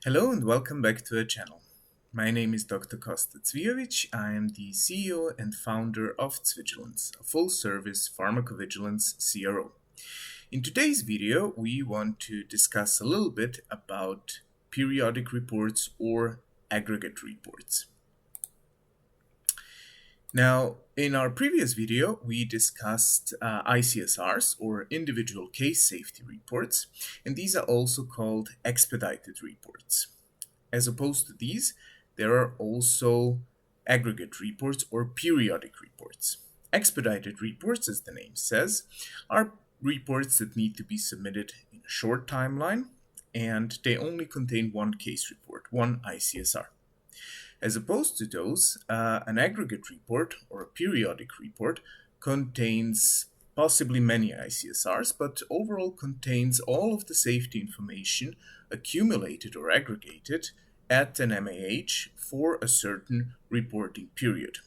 Hello and welcome back to our channel. My name is Dr. Kosta Cvijovic. I am the CEO and founder of Cvigilance, a full-service pharmacovigilance CRO. In today's video, we want to discuss a little bit about periodic reports or aggregate reports. Now, in our previous video, we discussed ICSRs, or individual case safety reports, and these are also called expedited reports. As opposed to these, there are also aggregate reports or periodic reports. Expedited reports, as the name says, are reports that need to be submitted in a short timeline, and they only contain one case report, one ICSR. As opposed to those, an aggregate report or a periodic report contains possibly many ICSRs, but overall contains all of the safety information accumulated or aggregated at an MAH for a certain reporting period.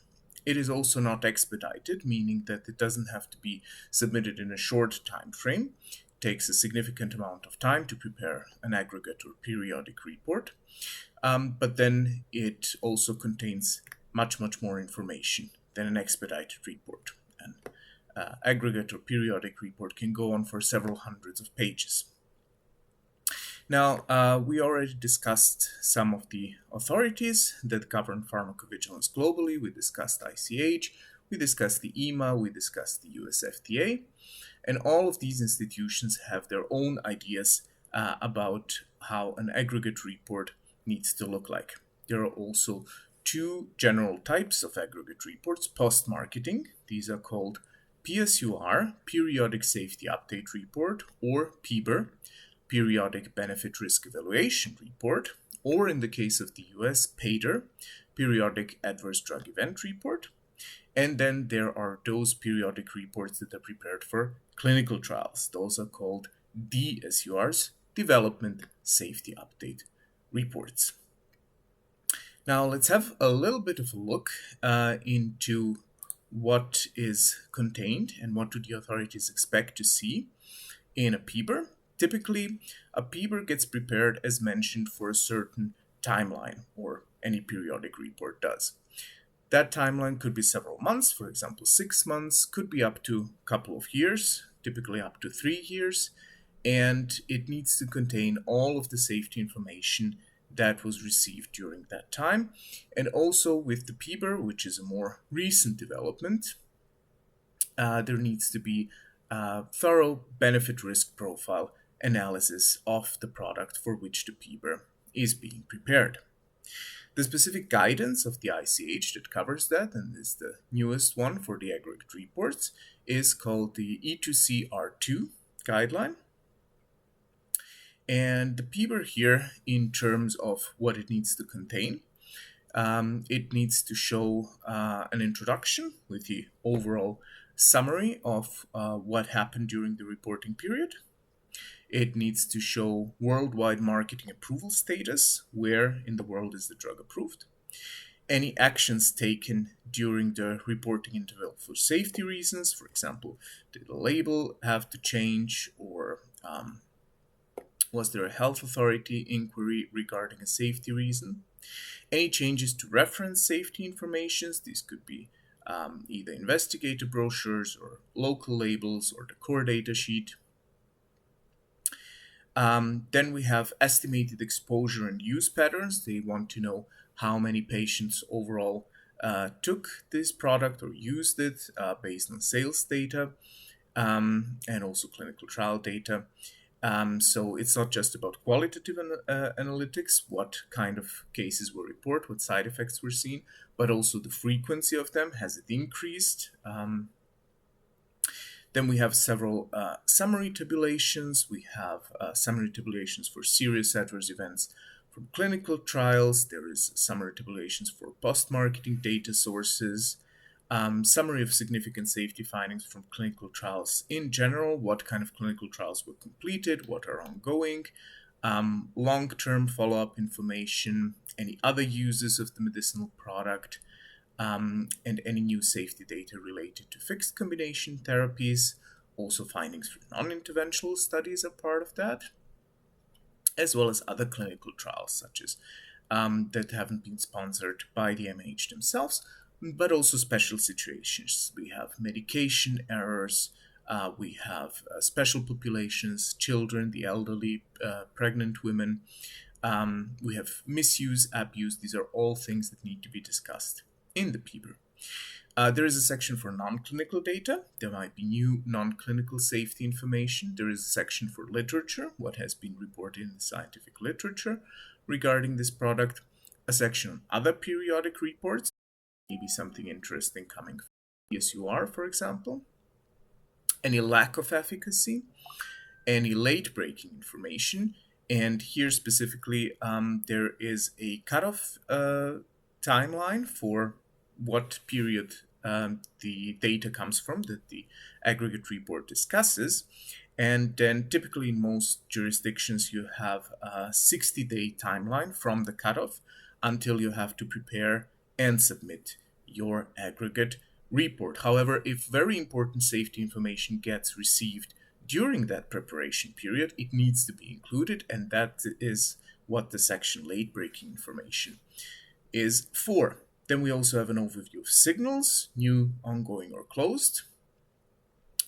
It is also not expedited, meaning that it doesn't have to be submitted in a short time frame. It takes a significant amount of time to prepare an aggregate or periodic report. But then it also contains much more information than an expedited report. An aggregate or periodic report can go on for several hundreds of pages. Now, we already discussed some of the authorities that govern pharmacovigilance globally. We discussed ICH, we discussed the EMA, we discussed the US FDA, and all of these institutions have their own ideas about how an aggregate report needs to look like. There are also two general types of aggregate reports: post-marketing. These are called PSUR, Periodic Safety Update Report, or PBRER, Periodic Benefit Risk Evaluation Report, or in the case of the US, PADER, Periodic Adverse Drug Event Report. And then there are those periodic reports that are prepared for clinical trials. Those are called DSURs, Development Safety Update Reports. Now let's have a little bit of a look into what is contained and what do the authorities expect to see in a PBRER. Typically, a PBRER gets prepared, as mentioned, for a certain timeline, or any periodic report does. That timeline could be several months, for example 6 months, could be up to a couple of years, typically up to 3 years, and it needs to contain all of the safety information that was received during that time. And also with the PBRER, which is a more recent development, there needs to be a thorough benefit-risk profile analysis of the product for which the PBRER is being prepared. The specific guidance of the ICH that covers that, and is the newest one for the aggregate reports, is called the E2C-R2 guideline. And the PBRER here, in terms of what it needs to contain, it needs to show an introduction with the overall summary of what happened during the reporting period. It needs to show worldwide marketing approval status, where in the world is the drug approved, any actions taken during the reporting interval for safety reasons, for example, did the label have to change, or was there a health authority inquiry regarding a safety reason? Any changes to reference safety informations, these could be either investigator brochures or local labels or the core data sheet. Then we have estimated exposure and use patterns. They want to know how many patients overall took this product or used it based on sales data, and also clinical trial data. So it's not just about qualitative analytics, what kind of cases were reported, what side effects were seen, but also the frequency of them. Has it increased? Then we have several summary tabulations. We have summary tabulations for serious adverse events from clinical trials. There is summary tabulations for post-marketing data sources. Summary of significant safety findings from clinical trials in general, what kind of clinical trials were completed, what are ongoing, long-term follow-up information, any other uses of the medicinal product, and any new safety data related to fixed combination therapies. Also findings from non-interventional studies are part of that. as well as other clinical trials, such as that haven't been sponsored by the MH themselves, but also special situations. We have medication errors, we have special populations, children, the elderly, pregnant women, we have misuse, abuse. These are all things that need to be discussed in the PBRER. There is a section for non-clinical data. There might be new non-clinical safety information. There is a section for literature, what has been reported in the scientific literature regarding this product. A section on other periodic reports, maybe something interesting coming from PSUR, for example. Any lack of efficacy, any late-breaking information, and here specifically there is a cutoff timeline for what period the data comes from that the aggregate report discusses. And then typically in most jurisdictions you have a 60-day timeline from the cutoff until you have to prepare and submit your aggregate report. However, if very important safety information gets received during that preparation period, it needs to be included, and that is what the section late-breaking information is for. Then we also have an overview of signals, new, ongoing, or closed.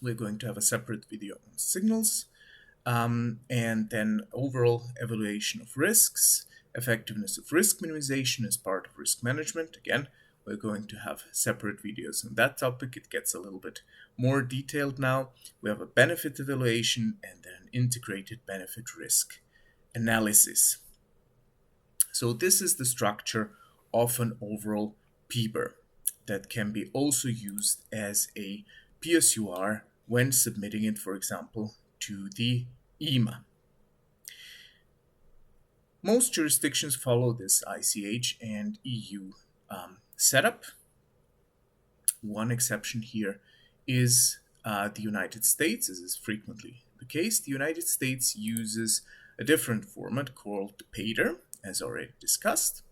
We're going to have a separate video on signals, and then overall evaluation of risks, effectiveness of risk minimization as part of risk management. Again, we're going to have separate videos on that topic. It gets a little bit more detailed now. We have a benefit evaluation and then an integrated benefit risk analysis. So this is the structure of an overall PBRER that can be also used as a PSUR when submitting it, for example, to the EMA. Most jurisdictions follow this ICH and EU setup. One exception here is the United States, as is frequently the case. The United States uses a different format called PADER, as already discussed.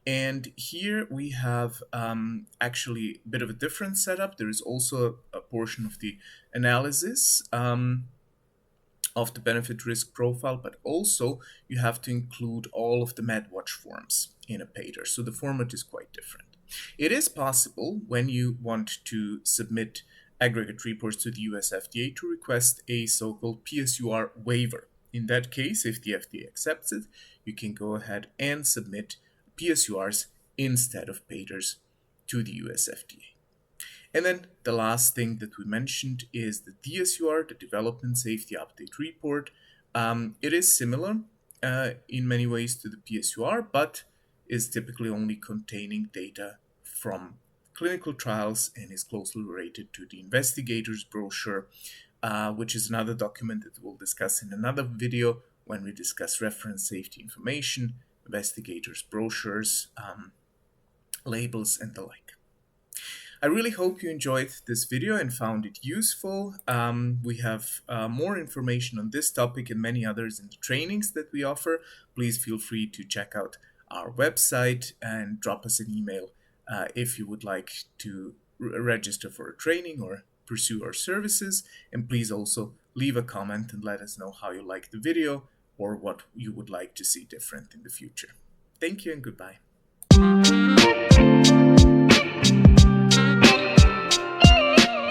And here we have actually a bit of a different setup. There is also a portion of the analysis of the benefit risk profile, but also you have to include all of the MedWatch forms in a PADER. So the format is quite different. It is possible when you want to submit aggregate reports to the US FDA to request a so-called PSUR waiver. In that case, if the FDA accepts it, you can go ahead and submit PSURs instead of PADERs to the US FDA. And then the last thing that we mentioned is the DSUR, the Development Safety Update Report. It is similar in many ways to the PSUR, but is typically only containing data from clinical trials and is closely related to the investigator's brochure, which is another document that we'll discuss in another video when we discuss reference safety information, investigators' brochures, labels, and the like. I really hope you enjoyed this video and found it useful. We have more information on this topic and many others in the trainings that we offer. Please feel free to check out our website and drop us an email if you would like to register for a training or pursue our services. And please also leave a comment and let us know how you like the video or what you would like to see different in the future. Thank you and goodbye.